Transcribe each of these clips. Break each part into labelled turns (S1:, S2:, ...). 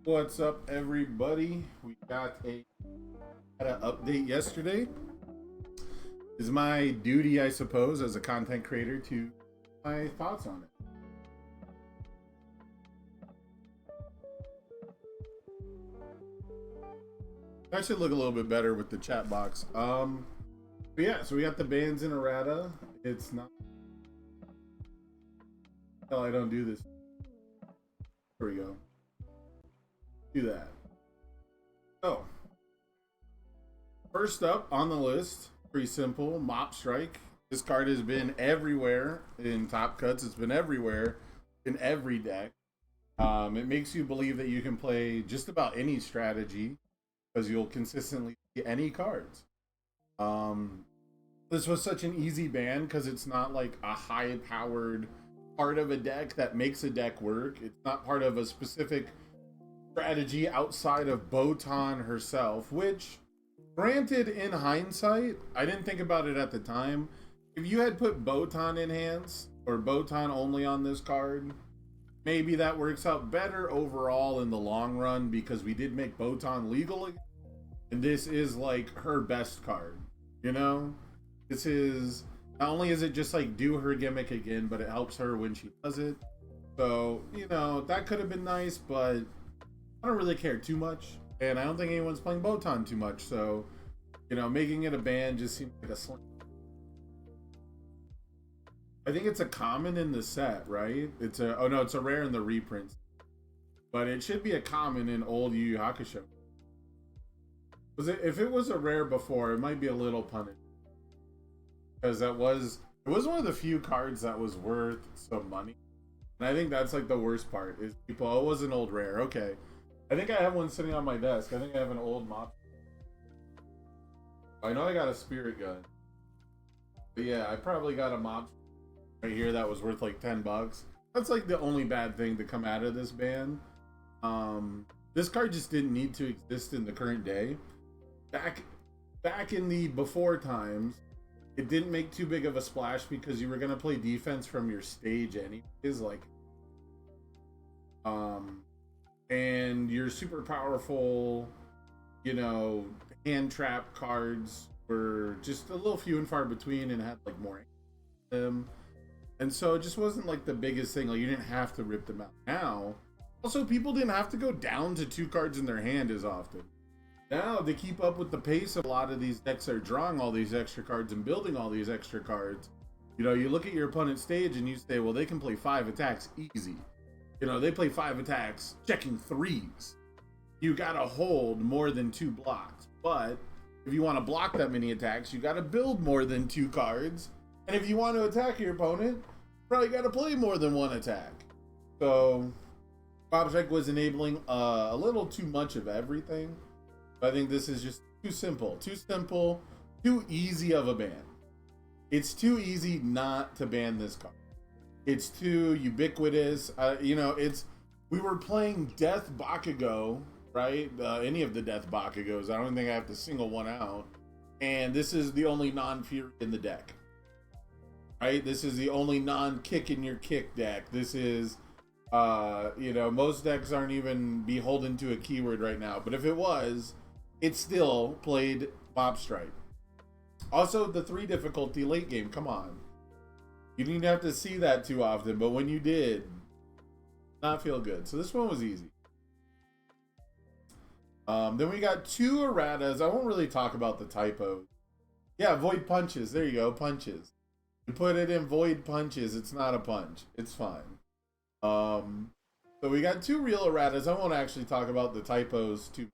S1: What's up, everybody? We got had an update yesterday. It's my duty, I suppose, as a content creator to my thoughts on it. I should look a little bit better with the chat box. But yeah, so we got the bands in errata. It's not. Hell, I don't do this. Here we go. Do that. Oh, first up on the list, pretty simple, Mop Strike. This card has been everywhere in Top Cuts. It's been everywhere in every deck. It makes you believe that you can play just about any strategy because you'll consistently see any cards. This was such an easy ban because it's not like a high-powered part of a deck that makes a deck work. It's not part of a specific strategy outside of Botan herself, which, granted, in hindsight, I didn't think about it at the time. If you had put Botan in hands, or Botan only on this card, maybe that works out better overall in the long run because we did make Botan legal again. And this is like her best card, you know? This is, not only is it just like do her gimmick again, but it helps her when she does it. So, you know, that could have been nice, but I don't really care too much, and I don't think anyone's playing Botan too much, so, you know, making it a ban just seems like a slam. I think it's a common in the set, right? It's a, oh no, it's a rare in the reprints, but it should be a common in old Yu Yu Hakusho. Was it, if it was a rare before, it might be a little punished, because it was one of the few cards that was worth some money, and I think that's like the worst part is people, oh, it was an old rare, okay. I think I have one sitting on my desk. I think I have an old mop. I know I got a spirit gun. But yeah, I probably got a mop right here that was worth like $10. That's like the only bad thing to come out of this ban. This card just didn't need to exist in the current day. Back in the before times, it didn't make too big of a splash because you were gonna play defense from your stage anyways, like and your super powerful, you know, hand trap cards were just a little few and far between and had like more them. And so it just wasn't like the biggest thing. Like you didn't have to rip them out. Now, also people didn't have to go down to 2 cards in their hand as often. Now to keep up with the pace of a lot of these decks that are drawing all these extra cards and building all these extra cards, you know, you look at your opponent's stage and you say, well, they can play 5 attacks easy. You know, they play 5 attacks, checking 3s. You gotta hold more than 2 blocks. But if you want to block that many attacks, you gotta build more than 2 cards. And if you want to attack your opponent, you probably gotta play more than 1 attack. So, Bob Strike was enabling a little too much of everything. But I think this is just too simple, too easy of a ban. It's too easy not to ban this card. It's too ubiquitous. You know, we were playing Death Bakugo, right? Any of the Death Bakugos. I don't think I have to single one out. And this is the only non-Fury in the deck, right? This is the only non-kick in your kick deck. This is, you know, most decks aren't even beholden to a keyword right now. But if it was, it still played Mop Strike. Also, the 3 difficulty late game. Come on. You didn't have to see that too often, but when you did, not feel good. So this one was easy. Then we got 2 erratas. I won't really talk about the typos. Yeah, void punches. There you go, punches. You put it in void punches. It's not a punch. It's fine. So we got 2 real erratas. I won't actually talk about the typos too.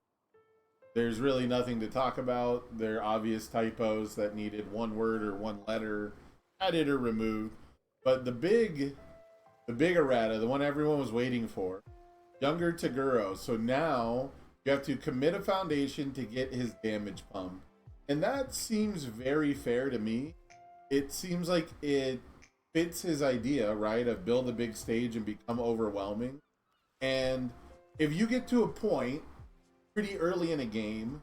S1: There's really nothing to talk about. They're obvious typos that needed 1 word or 1 letter added or removed. But the big errata, the one everyone was waiting for, younger Taguro. So now you have to commit a foundation to get his damage pump. And that seems very fair to me. It seems like it fits his idea, right, of build a big stage and become overwhelming. And if you get to a point pretty early in a game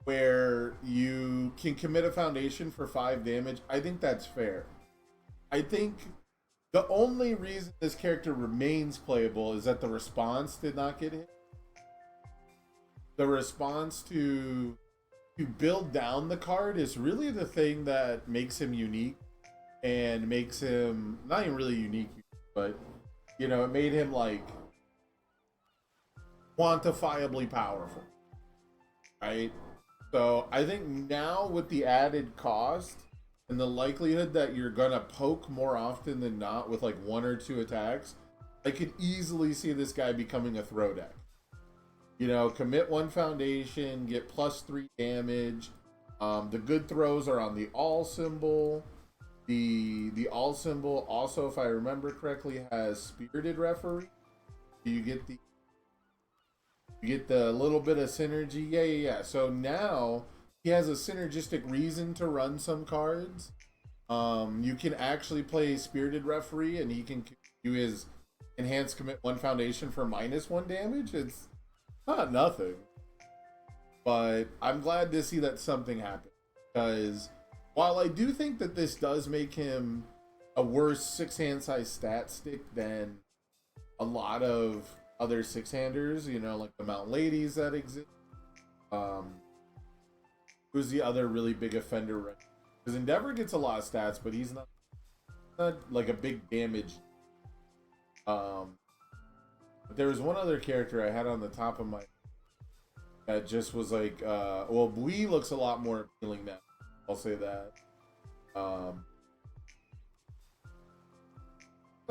S1: where you can commit a foundation for 5 damage, I think that's fair. I think the only reason this character remains playable is that the response did not get hit. the response to build down the card is really the thing that makes him unique and makes him not even really unique, but you know, it made him like quantifiably powerful, right? So I think now with the added cost and the likelihood that you're gonna poke more often than not with like one or two attacks, I could easily see this guy becoming a throw deck. You know, commit one foundation, get +3 damage. The good throws are on the all symbol. The all symbol also, if I remember correctly, has spirited referee. You get the little bit of synergy. Yeah. So now he has a synergistic reason to run some cards. You can actually play spirited referee, and he can do his enhanced commit one foundation for -1 damage. It's not nothing, but I'm glad to see that something happened, because while I do think that this does make him a worse six-hand size stat stick than a lot of other six-handers, you know, like the Mount Ladies that exist. Who's the other really big offender? Right? Because Endeavor gets a lot of stats, but he's not like a big damage. But there was one other character I had on the top of my that just was like, well, Bui looks a lot more appealing now. I'll say that. I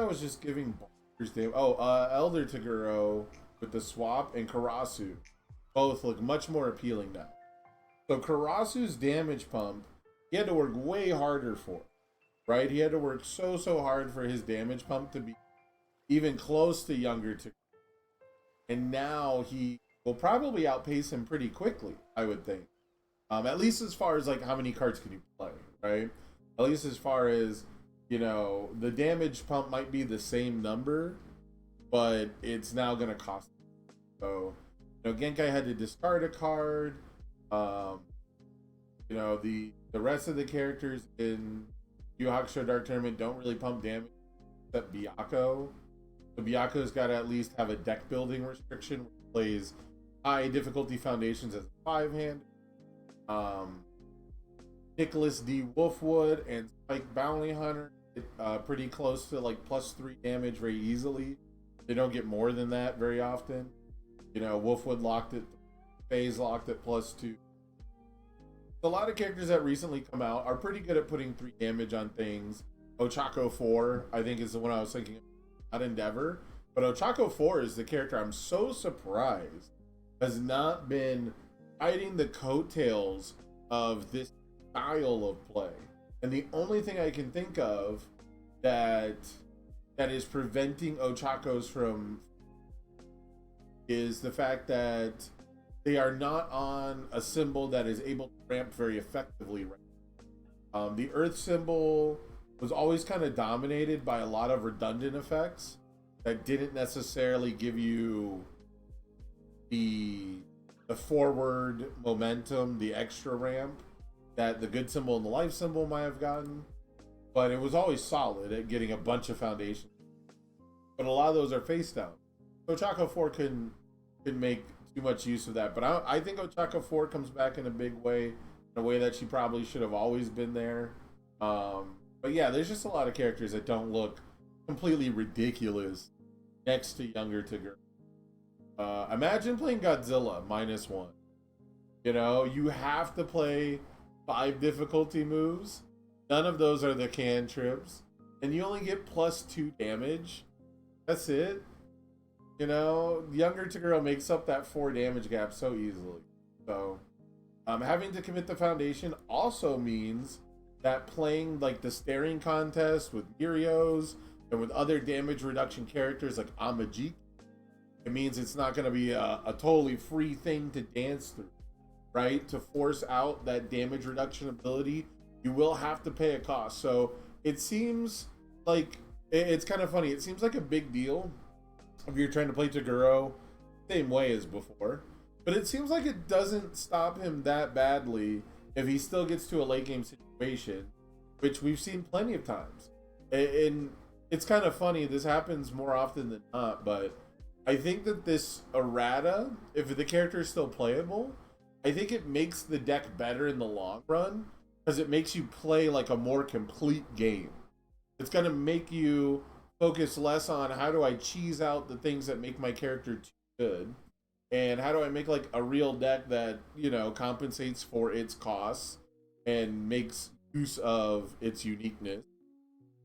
S1: was just giving damage. Oh, Elder Toguro with the swap and Karasu both look much more appealing now. So Karasu's damage pump, he had to work way harder for, right? He had to work so hard for his damage pump to be even close to younger Toguro. And now he will probably outpace him pretty quickly, I would think. At least as far as like how many cards can you play, right? At least as far as, you know, the damage pump might be the same number, but it's now going to cost. So, you know, Genkai had to discard a card. You know, the rest of the characters in Yu Hakusho Dark Tournament don't really pump damage except Byakuo. So Byakuo's got to at least have a deck building restriction, which plays high difficulty foundations as a 5-hand. Nicholas D. Wolfwood and Spike Bounty Hunter pretty close to like +3 damage very easily. They don't get more than that very often. You know, Wolfwood locked it, FaZe locked it +2. A lot of characters that recently come out are pretty good at putting 3 damage on things. Ochako 4, I think, is the one I was thinking of. Not Endeavor, but Ochako 4 is the character I'm so surprised has not been riding the coattails of this style of play. And the only thing I can think of that is preventing Ochakos from is the fact that they are not on a symbol that is able to ramp very effectively. The Earth symbol was always kind of dominated by a lot of redundant effects that didn't necessarily give you the forward momentum, the extra ramp that the good symbol and the life symbol might have gotten. But it was always solid at getting a bunch of foundations. But a lot of those are face down. Ochako 4 can make too much use of that. But I think Ochako 4 comes back in a big way, in a way that she probably should have always been there. But yeah, there's just a lot of characters that don't look completely ridiculous next to younger Toguro. Imagine playing Godzilla -1. You know, you have to play 5 difficulty moves. None of those are the cantrips. And you only get +2 damage. That's it. You know, younger Toguro makes up that 4 damage gap so easily. So, having to commit the foundation also means that playing like the staring contest with Mirios and with other damage reduction characters like Amajik, it means it's not going to be a totally free thing to dance through, right? To force out that damage reduction ability, you will have to pay a cost. So it seems like, it's kind of funny, it seems like a big deal if you're trying to play Toguro same way as before, but it seems like it doesn't stop him that badly if he still gets to a late game situation, which we've seen plenty of times. And it's kind of funny, this happens more often than not, but I think that this errata, if the character is still playable, I think it makes the deck better in the long run because it makes you play like a more complete game. It's gonna make you focus less on how do I cheese out the things that make my character too good, and how do I make like a real deck that compensates for its costs and makes use of its uniqueness.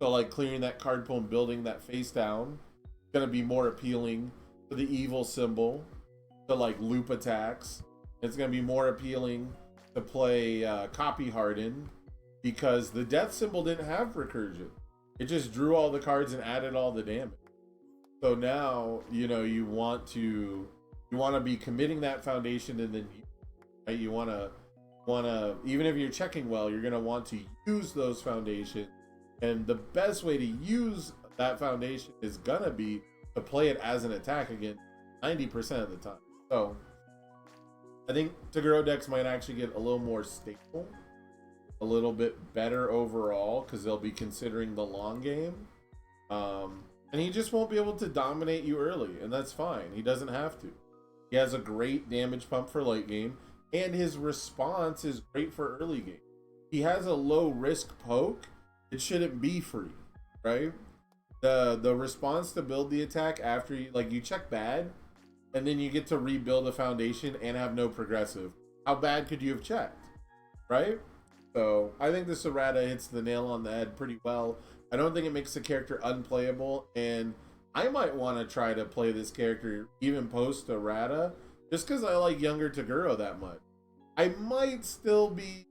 S1: So like clearing that card pool and building that face down is gonna be more appealing to the evil symbol, to like loop attacks. It's gonna be more appealing to play copy harden because the death symbol didn't have recursion. It just drew all the cards and added all the damage. So now you want to be committing that foundation, and then right, you want to even if you're checking well, you're gonna want to use those foundations, and the best way to use that foundation is gonna be to play it as an attack again 90% of the time. So I think Toguro decks might actually get a little more stable, a little bit better overall because they'll be considering the long game. And he just won't be able to dominate you early, and that's fine. He doesn't have to. He has a great damage pump for late game, and his response is great for early game. He has a low risk poke. It shouldn't be free, right? The response to build the attack after you check bad, and then you get to rebuild a foundation and have no progressive. How bad could you have checked, right? So I think this errata hits the nail on the head pretty well. I don't think it makes the character unplayable, and I might want to try to play this character even post errata, just because I like younger Toguro that much. I might still be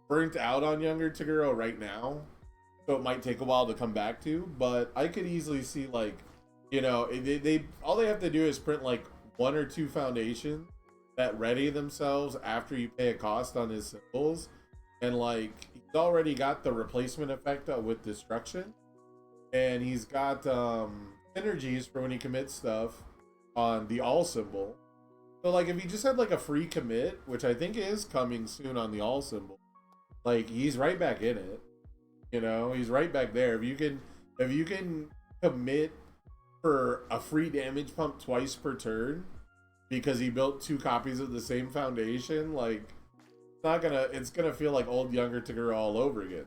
S1: burnt out on younger Toguro right now, so it might take a while to come back to, but I could easily see they all they have to do is print like one or two foundations that ready themselves after you pay a cost on his symbols, and he's already got the replacement effect with destruction, and he's got synergies for when he commits stuff on the all symbol. So if he just had a free commit, which I think is coming soon on the all symbol, he's right back in it. He's right back there. If you can commit for a free damage pump twice per turn because he built two copies of the same foundation, it's gonna feel like old younger Toguro all over again.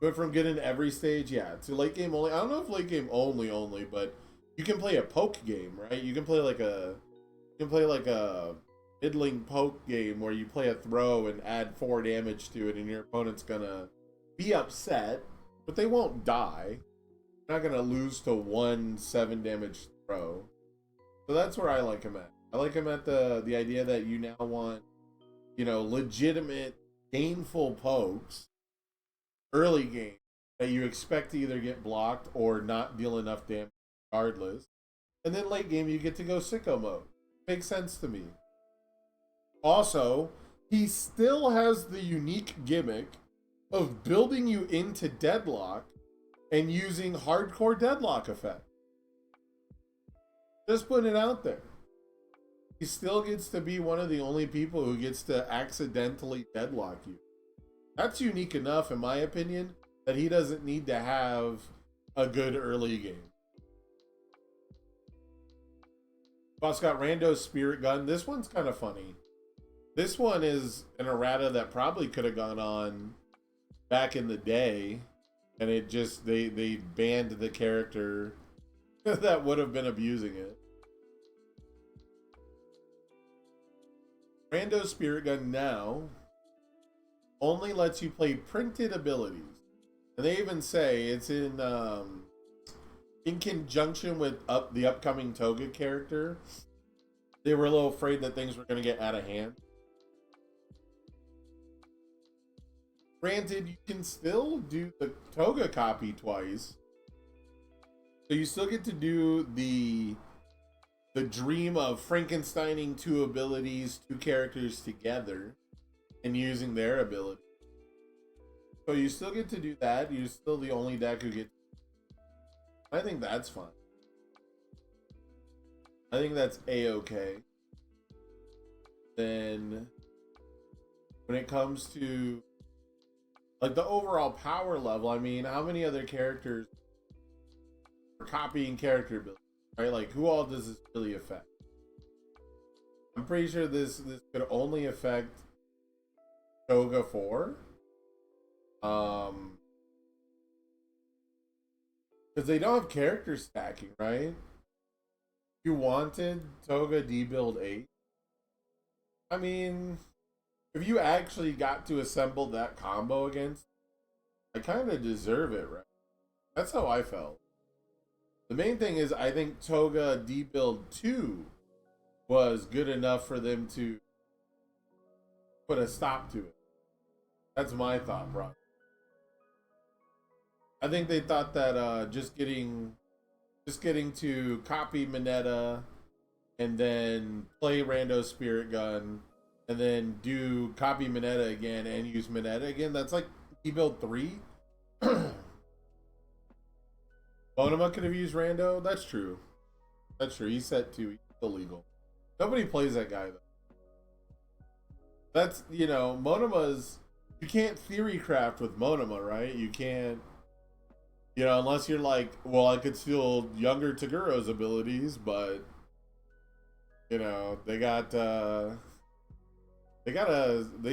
S1: But from getting every stage, yeah, to late game only. I don't know if late game only, but you can play a poke game, right? You can play like a middling poke game where you play a throw and add 4 damage to it, and your opponent's gonna be upset, but they won't die. They're not gonna lose to 1 7 damage throw. So that's where I like him at. I like him at the idea that you now want, legitimate, gainful pokes early game that you expect to either get blocked or not deal enough damage regardless. And then late game, you get to go sicko mode. Makes sense to me. Also, he still has the unique gimmick of building you into deadlock and using hardcore deadlock effect. Just putting it out there. He still gets to be one of the only people who gets to accidentally deadlock you. That's unique enough, in my opinion, that he doesn't need to have a good early game. Also got Rando's Spirit Gun. This one's kind of funny. This one is an errata that probably could have gone on back in the day, and it just they banned the character that would have been abusing it. Rando's Spirit Gun now only lets you play printed abilities, and they even say it's in conjunction with the upcoming Toga character. They were a little afraid that things were going to get out of hand. Granted, you can still do the Toga copy twice, so you still get to do the dream of Frankensteining 2 abilities, 2 characters together, and using their ability. So you still get to do that. You're still the only deck who gets. I think that's fun. I think that's a-okay. Then when it comes to the overall power level, I mean, how many other characters are copying character ability, right? Like, who all does this really affect? I'm pretty sure this could only affect Toga 4. Because they don't have character stacking, right? You wanted Toga debuild 8. I mean, if you actually got to assemble that combo against, I kind of deserve it, right? That's how I felt. The main thing is, I think Toga debuild 2 was good enough for them to put a stop to it. That's my thought, bro. I think they thought that just getting to copy Mineta and then play Rando Spirit Gun and then do copy Mineta again and use Mineta again, that's like debuild 3. Bonema could have used Rando. That's true. That's true. He's set 2. He's illegal. Nobody plays that guy though. That's, you know, Monema's, you can't theory craft with Monema, right? You can't, you know, unless you're like, well, I could steal younger Taguro's abilities, but you know, they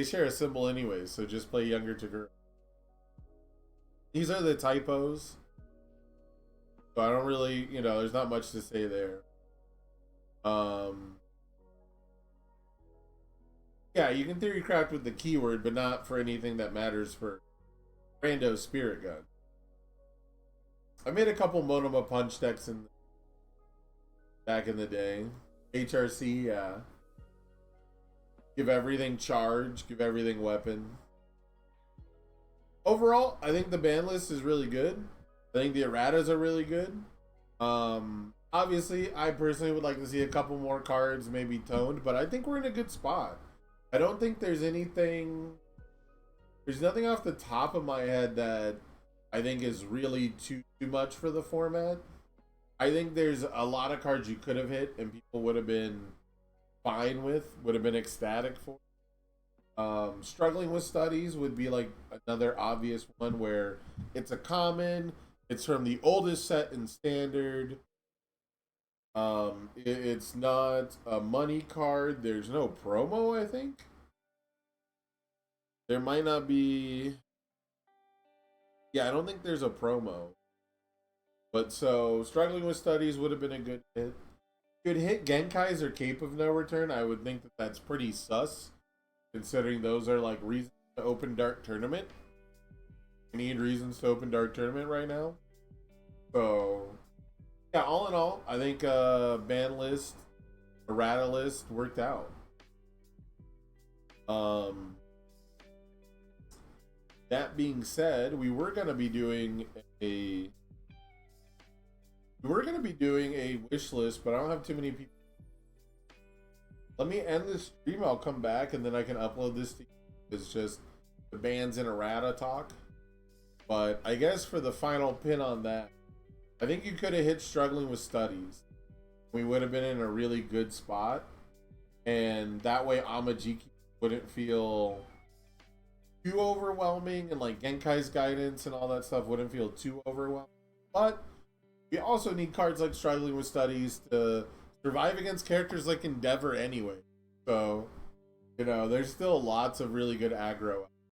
S1: share a symbol anyway, so just play younger Taguro. These are the typos. So I don't really, you know, there's not much to say there. Yeah, you can theory craft with the keyword, but not for anything that matters for Rando Spirit Gun. I made a couple Monoma punch decks back in the day. HRC, yeah. Give everything charge, give everything weapon. Overall, I think the ban list is really good. I think the erratas are really good. Obviously, I personally would like to see a couple more cards maybe toned, but I think we're in a good spot. I don't think there's nothing off the top of my head that I think is really too much for the format. I think there's a lot of cards you could have hit and people would have been fine with, would have been ecstatic for. Struggling with studies would be like another obvious one where it's a common, it's from the oldest set in standard. It's not a money card. There's no promo, I think. There might not be. Yeah, I don't think there's a promo. But so, Struggling with Studies would have been a good hit. Good hit Genkai's or Cape of No Return. I would think that that's pretty sus, considering those are like reasons to open Dark Tournament. I need reasons to open Dark Tournament right now. So, yeah, all in all, I think ban list, errata list worked out. That being said, we were gonna be doing a wish list, but I don't have too many people. Let me end this stream. I'll come back and then I can upload this to you. It's just the bans and errata talk. But I guess for the final pin on that, I think you could have hit Struggling with Studies. We would have been in a really good spot. And that way Amajiki wouldn't feel too overwhelming, and like Genkai's guidance and all that stuff wouldn't feel too overwhelming. But we also need cards like Struggling with Studies to survive against characters like Endeavor anyway. So, you know, there's still lots of really good aggro.